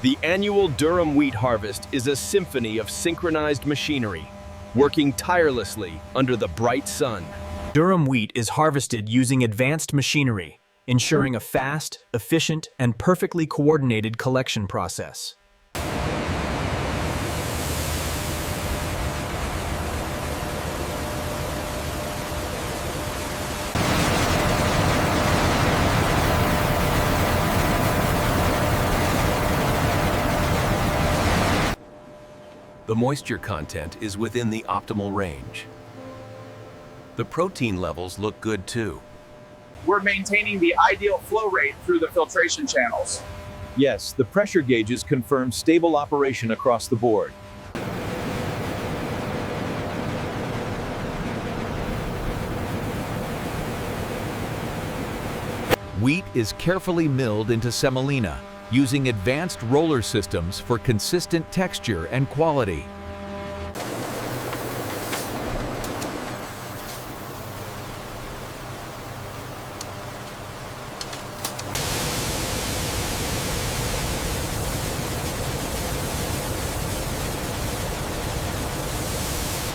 The annual Durum wheat harvest is a symphony of synchronized machinery, working tirelessly under the bright sun. Durum wheat is harvested using advanced machinery, ensuring a fast, efficient, and perfectly coordinated collection process. The moisture content is within the optimal range. The protein levels look good too. We're maintaining the ideal flow rate through the filtration channels. Yes, the pressure gauges confirm stable operation across the board. Wheat is carefully milled into semolina, using advanced roller systems for consistent texture and quality.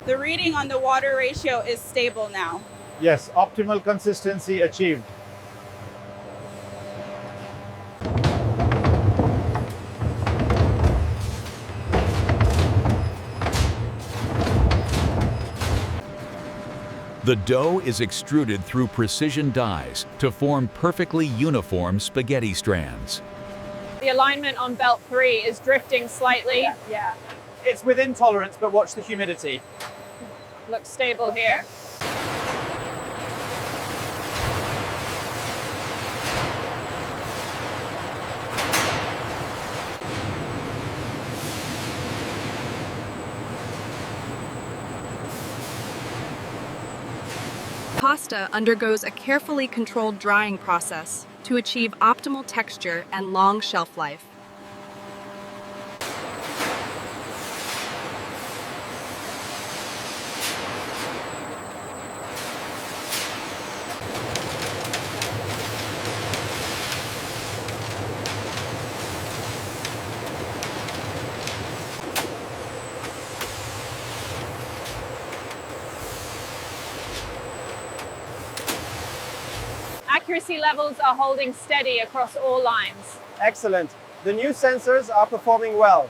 The reading on the water ratio is stable now. Yes, optimal consistency achieved. The dough is extruded through precision dies to form perfectly uniform spaghetti strands. The alignment on belt 3 is drifting slightly. Yeah. It's within tolerance, but watch the humidity. Looks stable here. Pasta undergoes a carefully controlled drying process to achieve optimal texture and long shelf life. Accuracy levels are holding steady across all lines. Excellent. The new sensors are performing well.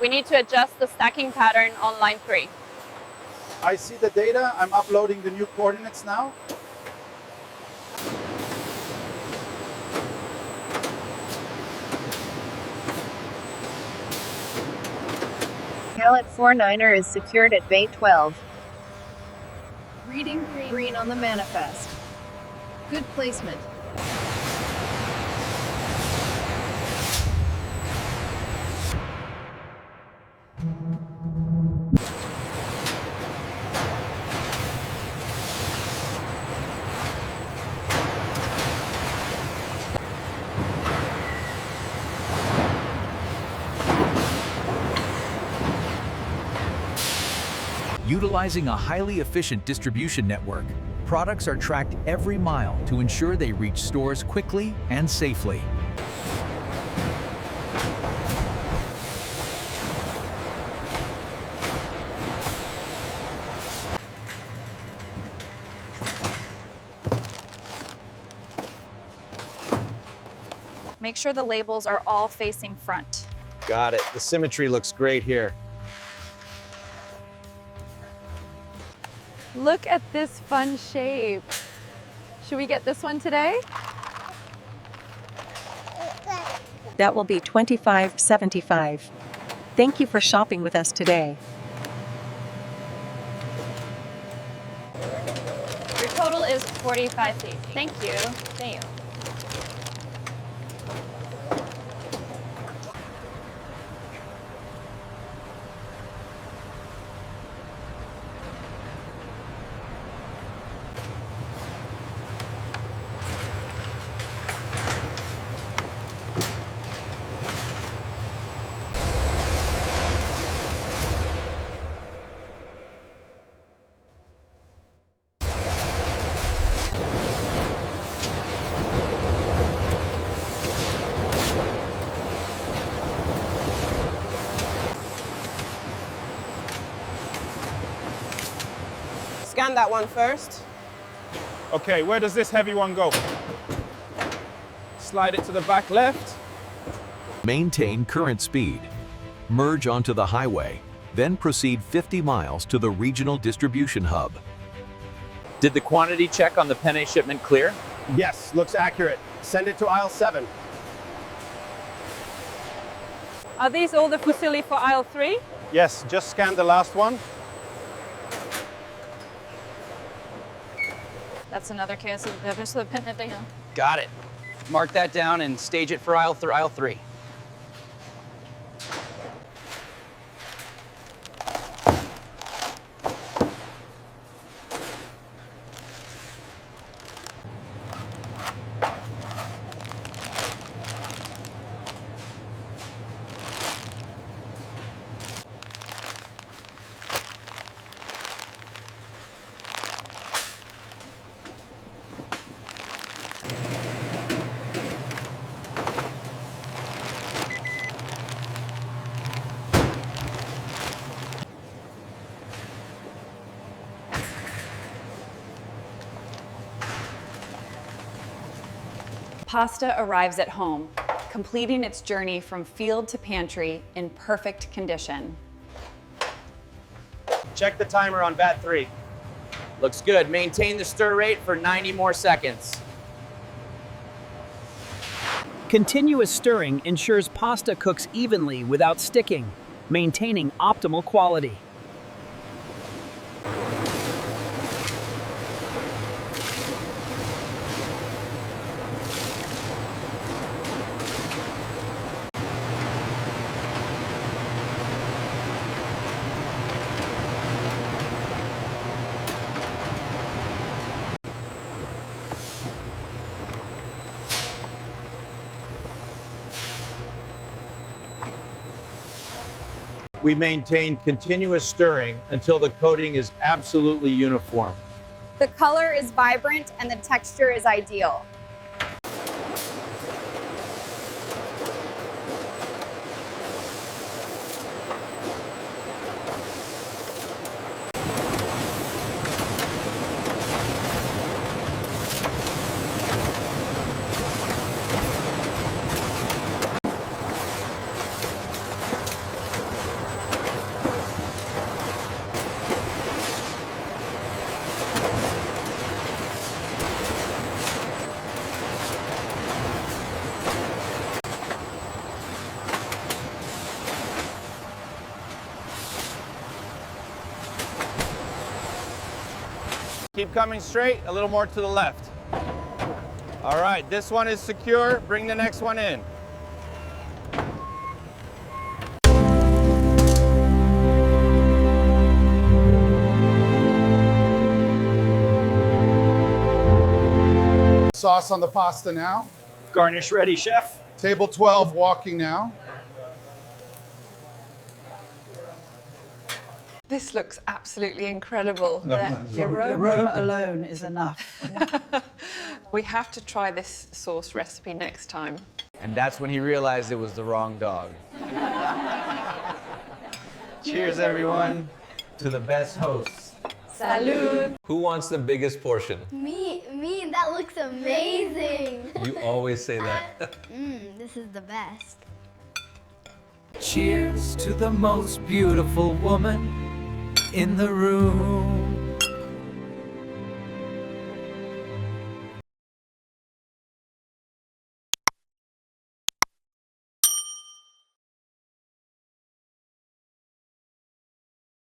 We need to adjust the stacking pattern on line 3. I see the data. I'm uploading the new coordinates now. Pallet 49er is secured at bay 12. Reading green on the manifest. Good placement. Utilizing a highly efficient distribution network, products are tracked every mile to ensure they reach stores quickly and safely. Make sure the labels are all facing front. Got it. The symmetry looks great here. Look at this fun shape. Should we get this one today? That will be $25.75. Thank you for shopping with us today. Your total is $45.50. Thank you. Thank you. Scan that one first. Okay, where does this heavy one go? Slide it to the back left. Maintain current speed. Merge onto the highway, then proceed 50 miles to the regional distribution hub. Did the quantity check on the penne shipment clear? Yes, looks accurate. Send it to aisle 7. Are these all the fusilli for aisle 3? Yes, just scan the last one. That's another case of the penne thing. Got it. Mark that down and stage it for aisle 3. Pasta arrives at home, completing its journey from field to pantry in perfect condition. Check the timer on vat 3. Looks good. Maintain the stir rate for 90 more seconds. Continuous stirring ensures pasta cooks evenly without sticking, maintaining optimal quality. We maintain continuous stirring until the coating is absolutely uniform. The color is vibrant and the texture is ideal. Keep coming straight, a little more to the left. All right, this one is secure. Bring the next one in. Sauce on the pasta now. Garnish ready, chef. Table 12 walking now. This looks absolutely incredible. The aroma alone is enough. We have to try this sauce recipe next time. And that's when he realized it was the wrong dog. Cheers, everyone, to the best hosts. Salud. Who wants the biggest portion? Me, that looks amazing. You always say that. This is the best. Cheers to the most beautiful woman in the room.